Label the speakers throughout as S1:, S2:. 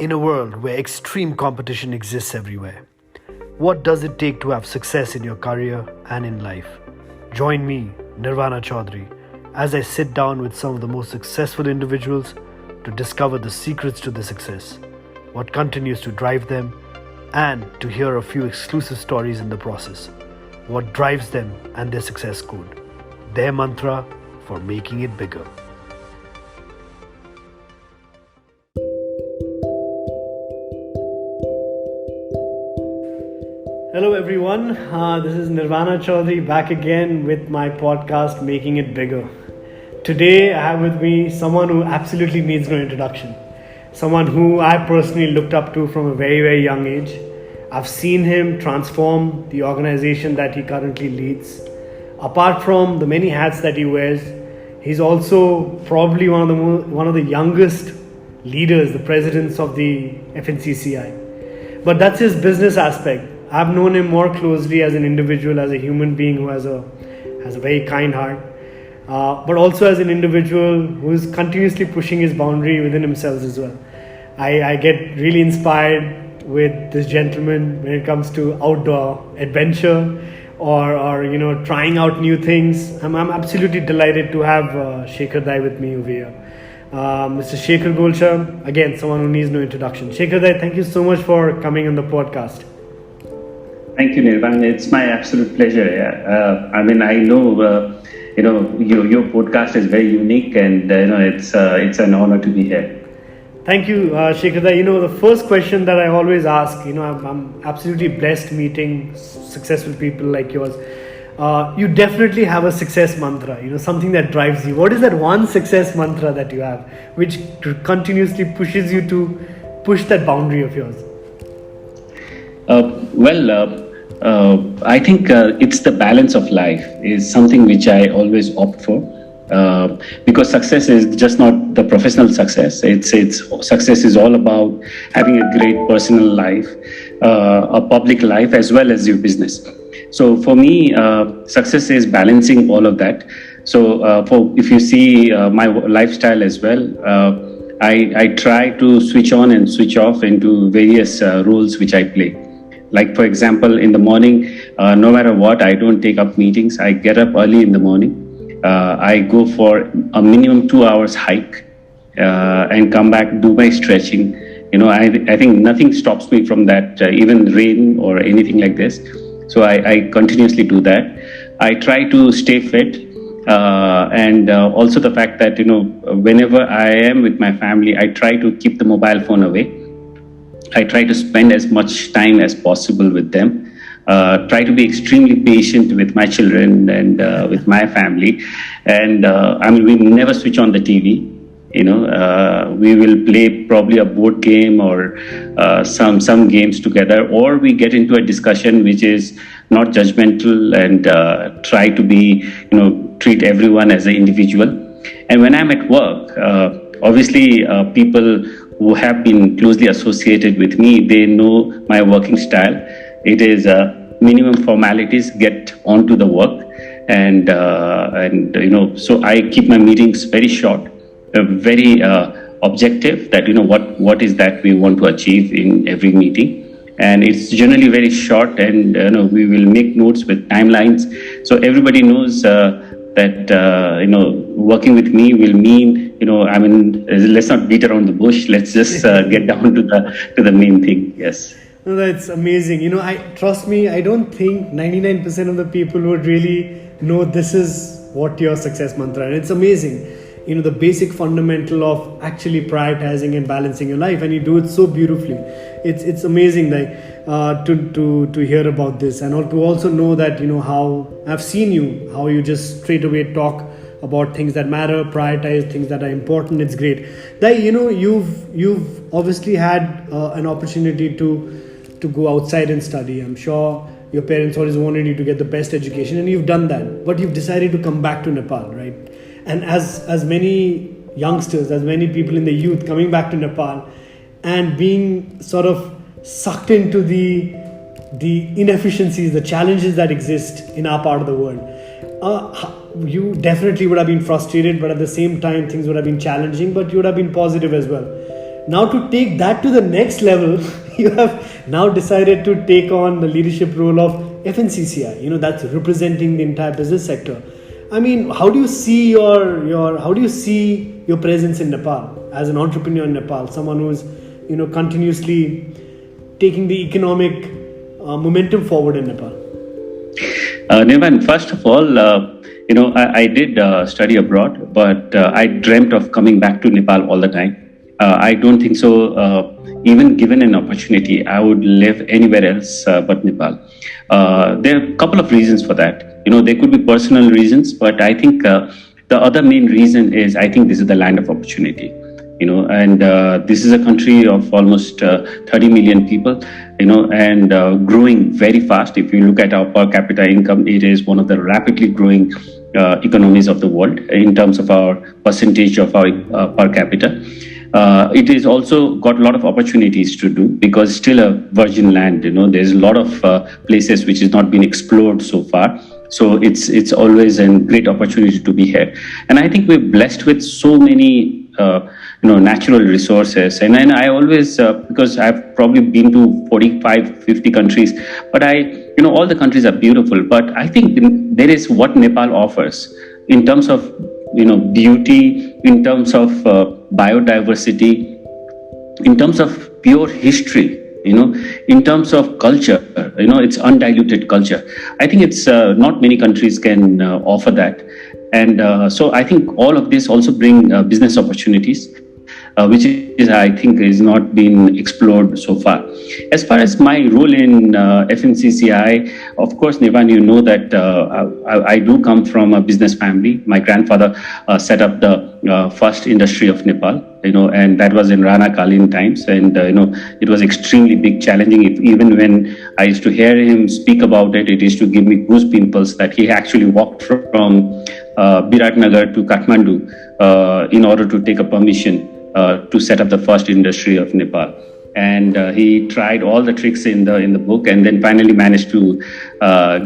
S1: In a world where extreme competition exists everywhere, what does it take to have success in your career and in life? Join me, Nirvana Chaudhary, as I sit down with some of the most successful individuals to discover the secrets to their success, what continues to drive them, and to hear a few exclusive stories in the process. What drives them and their success code, their mantra for making it bigger. Hello everyone, this is Nirvana Chaudhary back again with my podcast Making It Bigger. Today I have with me someone who absolutely needs no introduction. Someone who I personally looked up to from a very young age. I've seen him transform the organization that he currently leads. Apart from the many hats that he wears, he's also probably one of the youngest leaders, the presidents of the FNCCI. But that's his business aspect. I've known him more closely as an individual, as a human being who has a very kind heart, but also as an individual who's continuously pushing his boundary within himself as well. I get really inspired with this gentleman when it comes to outdoor adventure or trying out new things. I'm absolutely delighted to have Shekhar Dai with me over here. Mr. Shekhar Golsha, again, someone who needs no introduction. Shekhar Dai, thank you so much for coming on the podcast.
S2: Thank you, Nirvan. It's my absolute pleasure. Yeah. I know, your podcast is very unique, and it's an honor to be here.
S1: Thank you, Shekhar. The first question that I always ask, I'm absolutely blessed meeting successful people like yours. You definitely have a success mantra, something that drives you. What is that one success mantra that you have, which continuously pushes you to push that boundary of yours?
S2: I think it's the balance of life is something which I always opt for, because success is just not the professional success. It's success is all about having a great personal life, a public life, as well as your business. So for me, success is balancing all of that. So if you see my lifestyle as well, I try to switch on and switch off into various roles which I play. Like, for example, in the morning, no matter what, I don't take up meetings. I get up early in the morning. I go for a minimum 2 hours hike and come back, do my stretching. I think nothing stops me from that, even rain or anything like this. So I continuously do that. I try to stay fit. And also the fact that, whenever I am with my family, I try to keep the mobile phone away. I try to spend as much time as possible with them. Try to be extremely patient with my children and with my family. And we never switch on the TV. We will play probably a board game or some games together, or we get into a discussion which is not judgmental and try to be, treat everyone as an individual. And when I'm at work, obviously people who have been closely associated with me, they know my working style. It is minimum formalities, get onto the work, and so I keep my meetings very short, very objective. That what is that we want to achieve in every meeting, and it's generally very short, and we will make notes with timelines, so everybody knows that working with me will mean let's not beat around the bush. Let's just get down to the main thing. Yes.
S1: No, that's amazing. Trust me, I don't think 99% of the people would really know this is what your success mantra, and it's amazing. The basic fundamental of actually prioritizing and balancing your life, and you do it so beautifully. It's amazing, to hear about this, and to also know that how I've seen how you just straight away talk about things that matter, prioritize things that are important. It's great. You've obviously had an opportunity to go outside and study. I'm sure your parents always wanted you to get the best education, and you've done that. But you've decided to come back to Nepal, right? And as many youngsters, as many people in the youth coming back to Nepal and being sort of sucked into the inefficiencies, the challenges that exist in our part of the world. You definitely would have been frustrated, but at the same time, things would have been challenging, but you would have been positive as well. Now to take that to the next level, you have now decided to take on the leadership role of FNCCI. That's representing the entire business sector. I mean, how do you see your presence in Nepal as an entrepreneur in Nepal, someone who's continuously taking the economic momentum forward in Nepal?
S2: Nirvan, first of all, I did study abroad, but I dreamt of coming back to Nepal all the time. I don't think so. Even given an opportunity, I would live anywhere else but Nepal. There are a couple of reasons for that. There could be personal reasons, but I think the other main reason is I think this is the land of opportunity. And this is a country of almost 30 million people, and growing very fast. If you look at our per capita income, it is one of the rapidly growing economies of the world in terms of our percentage of our per capita. It is also got a lot of opportunities to do because it's still a virgin land. There's a lot of places which has not been explored so far. So it's always a great opportunity to be here. And I think we're blessed with so many natural resources. And then I always, because I've probably been to 45, 50 countries, but all the countries are beautiful. But I think there is what Nepal offers in terms of beauty, in terms of biodiversity, in terms of pure history, in terms of culture, it's undiluted culture. I think it's not many countries can offer that. And so I think all of this also bring business opportunities, which is, I think, is not been explored so far. As far as my role in FNCCI, of course, Nirvan, that I do come from a business family. My grandfather set up the first industry of Nepal, and that was in Rana Kalin times. And, it was extremely big, challenging. Even when I used to hear him speak about it, it used to give me goose pimples that he actually walked from Biratnagar to Kathmandu in order to take a permission to set up the first industry of Nepal. And he tried all the tricks in the book, and then finally managed to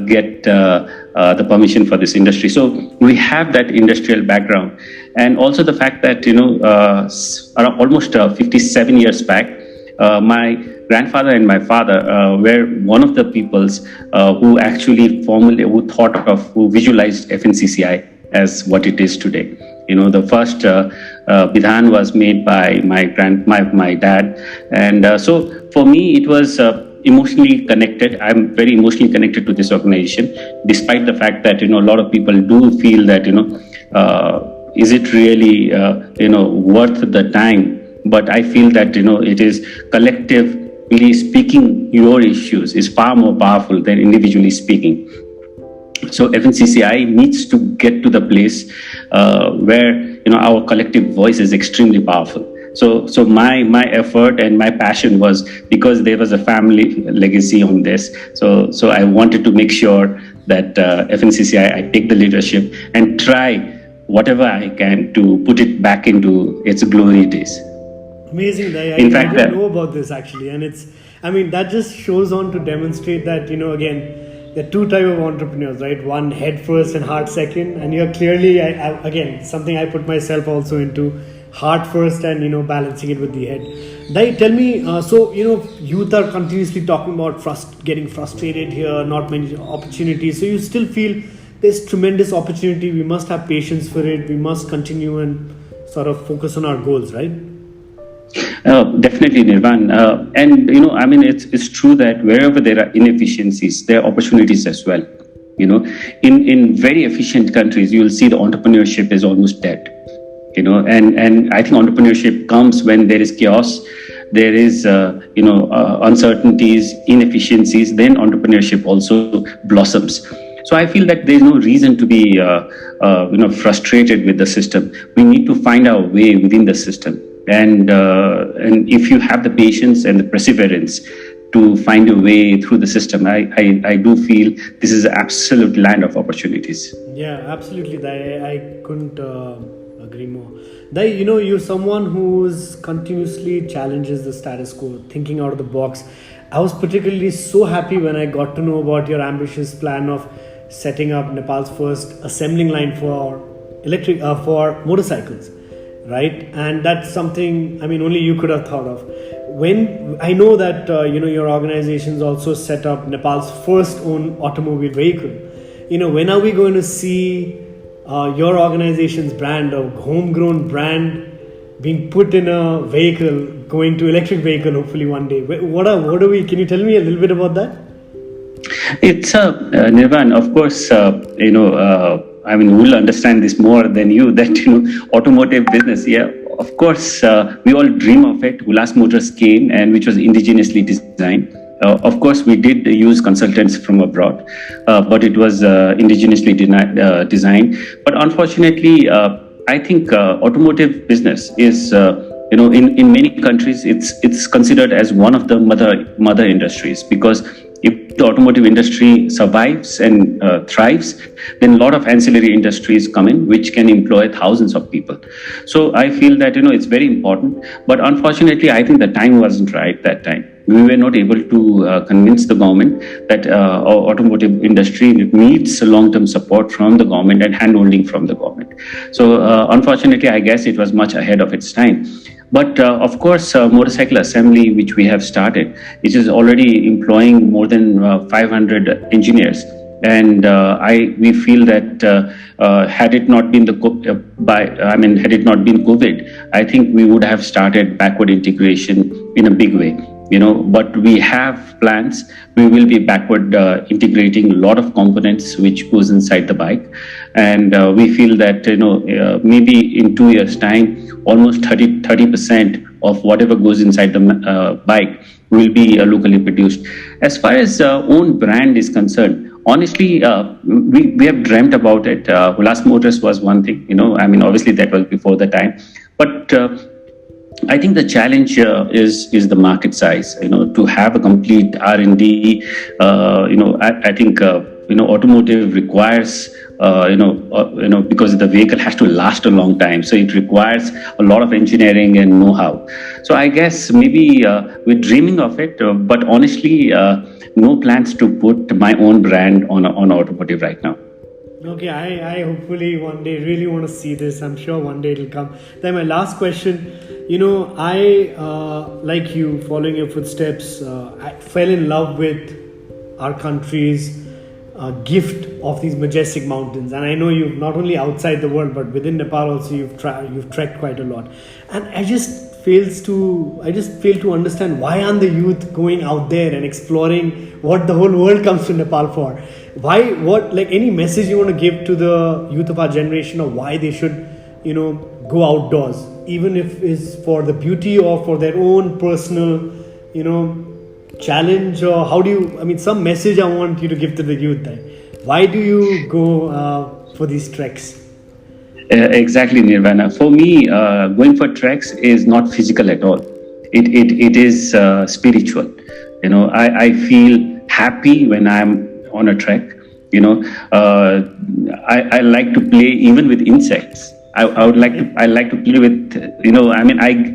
S2: get the permission for this industry. So we have that industrial background, and also the fact that around almost 57 years back, my grandfather and my father were one of the peoples who actually who visualized FNCCI as what it is today. The first Bidhan was made by my dad, and so for me it was emotionally connected. I'm very emotionally connected to this organization, despite the fact that a lot of people do feel that is it really worth the time? But I feel that it is collectively speaking your issues is far more powerful than individually speaking. So FNCCI needs to get to the place where our collective voice is extremely powerful. So my effort and my passion was because there was a family legacy on this. So I wanted to make sure that FNCCI, I take the leadership and try whatever I can to put it back into its glory days.
S1: Amazing. I didn't know about this actually, and that just shows on to demonstrate that again, there are two types of entrepreneurs, right? One head first and heart second, and you're clearly again something I put myself also into, heart first and balancing it with the head. Dai, tell me, so youth are continuously talking about getting frustrated here, not many opportunities. So you still feel there's tremendous opportunity. We must have patience for it. We must continue and sort of focus on our goals, right?
S2: Definitely, Nirvan. And it's true that wherever there are inefficiencies, there are opportunities as well. In very efficient countries, you will see the entrepreneurship is almost dead. And I think entrepreneurship comes when there is chaos, there is uncertainties, inefficiencies. Then entrepreneurship also blossoms. So I feel that there is no reason to be frustrated with the system. We need to find our way within the system. And if you have the patience and the perseverance to find a way through the system, I do feel this is an absolute land of opportunities.
S1: Yeah, absolutely. I couldn't agree more. You're someone who's continuously challenges the status quo, thinking out of the box. I was particularly so happy when I got to know about your ambitious plan of setting up Nepal's first assembling line for motorcycles. right? And that's something, I mean, only you could have thought of. When I know that your organization's also set up Nepal's first own automobile vehicle, when are we going to see your organization's brand, a homegrown brand, being put in a vehicle, going to electric vehicle, hopefully one day? What are we? Can you tell me a little bit about that?
S2: It's Nirvan, of course. I mean, we'll understand this more than you. That automotive business. Yeah, of course, we all dream of it. Hulas Motors came, and which was indigenously designed. Of course, we did use consultants from abroad, but it was indigenously designed. But unfortunately, I think automotive business is, in many countries, it's considered as one of the mother industries, because if the automotive industry survives and thrives, then a lot of ancillary industries come in, which can employ thousands of people. So I feel that it's very important. But unfortunately, I think the time wasn't right that time. We were not able to convince the government that our automotive industry needs long-term support from the government and handholding from the government. So unfortunately, I guess it was much ahead of its time. But of course, motorcycle assembly, which we have started, it is already employing more than 500 engineers. And we feel that had it not been had it not been COVID, I think we would have started backward integration in a big way. But we have plans. We will be backward integrating a lot of components which goes inside the bike, and we feel that maybe in 2 years' time, almost 30% of whatever goes inside the bike will be locally produced. As far as own brand is concerned, honestly, we have dreamt about it. Hulas Motors was one thing. I mean, obviously that was before the time, but I think the challenge is the market size. To have a complete R&D. I think automotive requires. Because the vehicle has to last a long time, so it requires a lot of engineering and know-how. So I guess maybe we're dreaming of it, but honestly, no plans to put my own brand on automotive right now.
S1: Okay, I hopefully one day really want to see this. I'm sure one day it'll come. Then my last question, I like you, following your footsteps, I fell in love with our country's gift of these majestic mountains. And I know you've not only outside the world, but within Nepal also you've trekked quite a lot. And I just fail to understand, why aren't the youth going out there and exploring what the whole world comes to Nepal for? Any message you want to give to the youth of our generation, or why they should, go outdoors, even if it's for the beauty or for their own personal, challenge? Or how do you, some message I want you to give to the youth then. Why do you go for these treks?
S2: Exactly, Nirvana. For me, going for treks is not physical at all. It is spiritual. I feel happy when I'm on a trek. I like to play even with insects. I like to play with,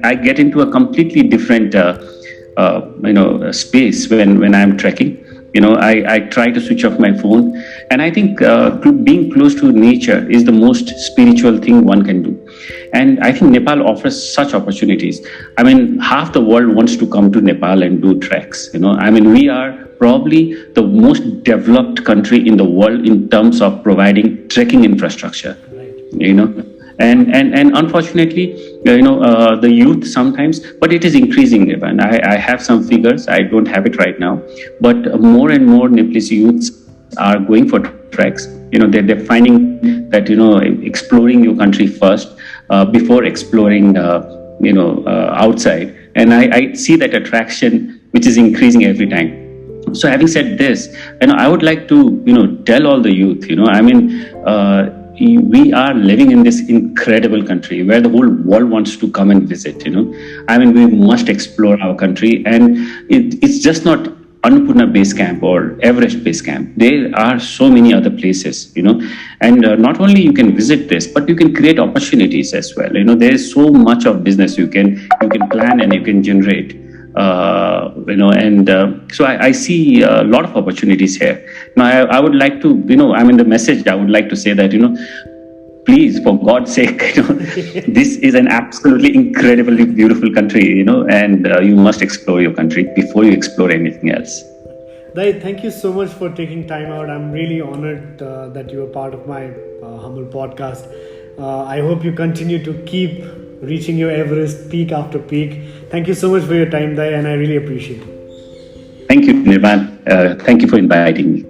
S2: I get into a completely different, space when I'm trekking. I try to switch off my phone, and I think being close to nature is the most spiritual thing one can do. And I think Nepal offers such opportunities. Half the world wants to come to Nepal and do treks. We are probably the most developed country in the world in terms of providing trekking infrastructure.
S1: Right.
S2: And unfortunately, the youth sometimes, but it is increasing. And I have some figures. I don't have it right now, but more and more Nepalese youths are going for treks. They're finding that exploring your country first before exploring outside. And I see that attraction, which is increasing every time. So having said this, I would like to tell all the youth, we are living in this incredible country where the whole world wants to come and visit. We must explore our country, and it's just not Annapurna Base Camp or Everest Base Camp. There are so many other places, and not only you can visit this, but you can create opportunities as well. There is so much of business you can plan and you can generate. So I see a lot of opportunities here. Now, I would like to, the message I would like to say that, please, for God's sake, this is an absolutely incredibly beautiful country, and you must explore your country before you explore anything else.
S1: Dai, thank you so much for taking time out. I'm really honored that you were part of my humble podcast. I hope you continue to keep reaching your Everest peak after peak. Thank you so much for your time, Dai, and I really appreciate it.
S2: Thank you, Nirvan. Thank you for inviting me.